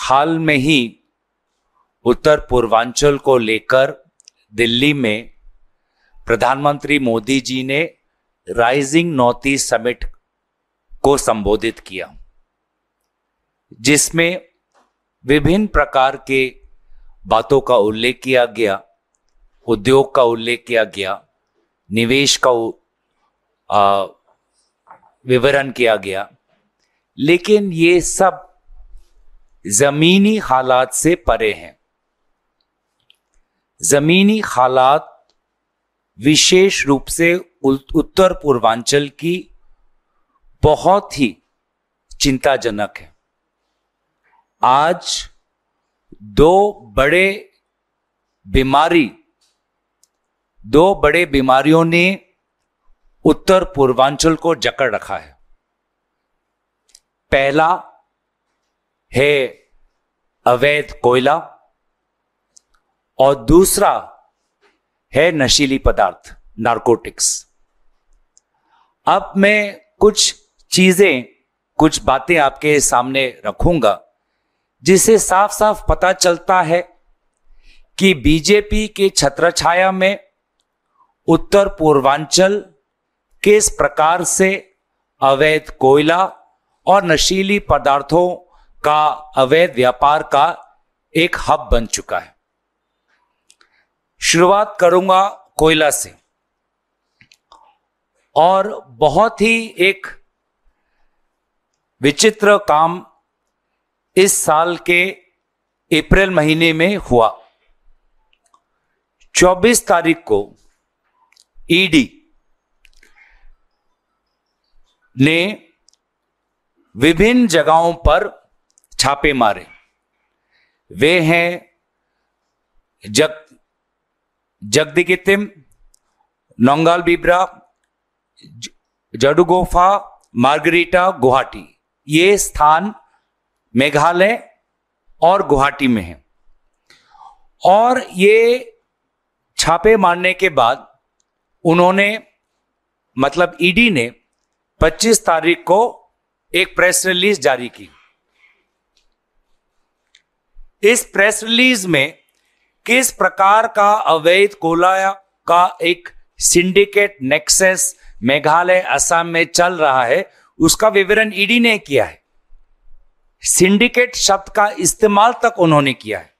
हाल में ही उत्तर पूर्वांचल को लेकर दिल्ली में प्रधानमंत्री मोदी जी ने राइजिंग नॉर्थ ईस्ट समिट को संबोधित किया, जिसमें विभिन्न प्रकार के बातों का उल्लेख किया गया, उद्योग का उल्लेख किया गया, निवेश का विवरण किया गया, लेकिन ये सब जमीनी हालात से परे हैं। जमीनी हालात विशेष रूप से उत्तर पूर्वांचल की बहुत ही चिंताजनक है। आज दो बड़े बीमारियों ने उत्तर पूर्वांचल को जकड़ रखा है। पहला है अवैध कोयला और दूसरा है नशीली पदार्थ, नारकोटिक्स। अब मैं कुछ बातें आपके सामने रखूंगा जिससे साफ साफ पता चलता है कि बीजेपी के छत्रछाया में उत्तर पूर्वांचल किस प्रकार से अवैध कोयला और नशीली पदार्थों का अवैध व्यापार का एक हब बन चुका है। शुरुआत करूंगा कोयला से, और बहुत ही एक विचित्र काम इस साल के अप्रैल महीने में हुआ। 24 तारीख को ईडी ने विभिन्न जगहों पर छापे मारे। वे हैं जगदीगितिम, नौगाल बिब्रा, जडुगोफा, मार्गरीटा, गुवाहाटी। ये स्थान मेघालय और गुवाहाटी में है। और ये छापे मारने के बाद उन्होंने मतलब ईडी ने 25 तारीख को एक प्रेस रिलीज जारी की। इस प्रेस रिलीज में किस प्रकार का अवैध कोयला का एक सिंडिकेट नेक्सस मेघालय असम में चल रहा है उसका विवरण ईडी ने किया है। सिंडिकेट शब्द का इस्तेमाल तक उन्होंने किया है।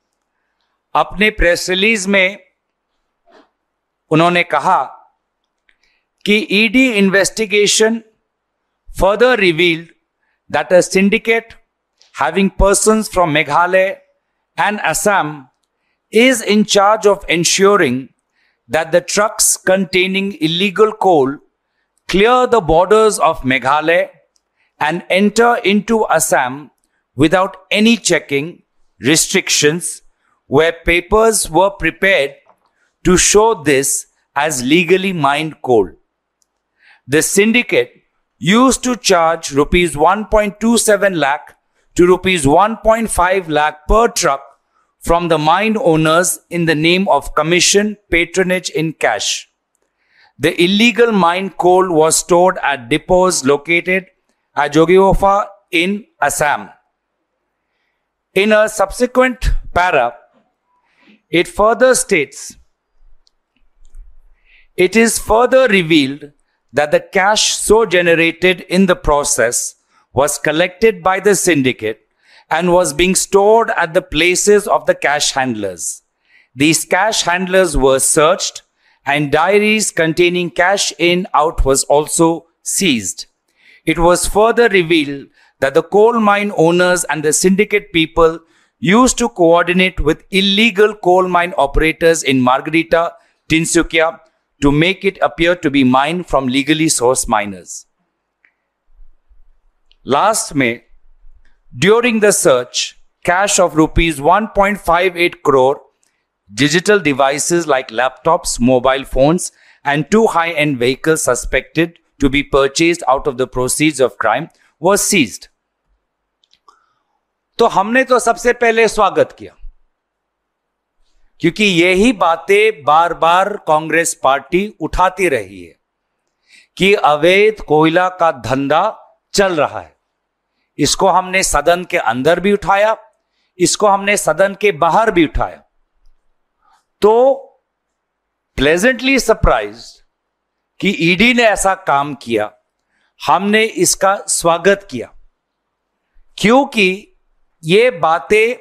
अपने प्रेस रिलीज में उन्होंने कहा कि ED investigation further revealed that a syndicate having persons from Meghalaya and Assam is in charge of ensuring that the trucks containing illegal coal clear the borders of Meghalaya and enter into Assam without any checking, restrictions, where papers were prepared to show this as legally mined coal. The syndicate used to charge rupees 1.27 lakh to rupees 1.5 lakh per truck from the mine owners in the name of commission patronage in cash. The illegal mine coal was stored at depots located at Jogiofa in Assam. In a subsequent para, it further states, it is further revealed that the cash so generated in the process was collected by the syndicate and was being stored at the places of the cash handlers. These cash handlers were searched and diaries containing cash in out was also seized. It was further revealed that the coal mine owners and the syndicate people used to coordinate with illegal coal mine operators in Margarita, Tinsukia, to make it appear to be mined from legally sourced miners. Last May, during the search, cash of rupees 1.58 crore, digital devices like laptops, mobile phones, and 2 high-end vehicles suspected to be purchased out of the proceeds of crime was seized. तो हमने तो सबसे पहले स्वागत किया, क्योंकि यही बातें बार बार कांग्रेस पार्टी उठाती रही है कि अवैध कोयला का धंधा चल रहा है। इसको हमने सदन के अंदर भी उठाया, इसको हमने सदन के बाहर भी उठाया, तो प्लेजेंटली सरप्राइज्ड कि ईडी ने ऐसा काम किया। हमने इसका स्वागत किया क्योंकि ये बातें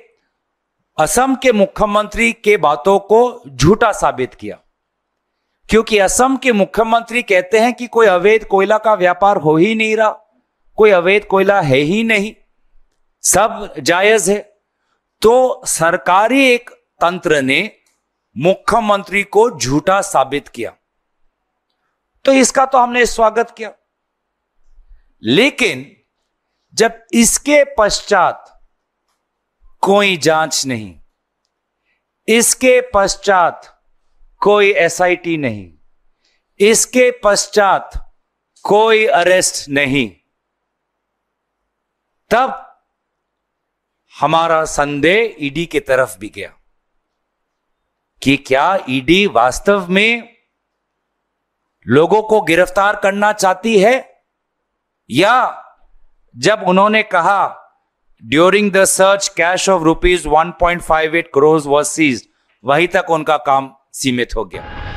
असम के मुख्यमंत्री के बातों को झूठा साबित किया। क्योंकि असम के मुख्यमंत्री कहते हैं कि कोई अवैध कोयला का व्यापार हो ही नहीं रहा, कोई अवैध कोयला है ही नहीं, सब जायज है। तो सरकारी एक तंत्र ने मुख्यमंत्री को झूठा साबित किया, तो इसका तो हमने स्वागत किया। लेकिन जब इसके पश्चात कोई जांच नहीं, इसके पश्चात कोई एसआईटी नहीं, इसके पश्चात कोई अरेस्ट नहीं, तब हमारा संदेह ईडी की तरफ भी गया कि क्या ईडी वास्तव में लोगों को गिरफ्तार करना चाहती है, या जब उन्होंने कहा during the search cash of ₹1.58 crores was seized, वहीं तक उनका काम सीमित हो गया।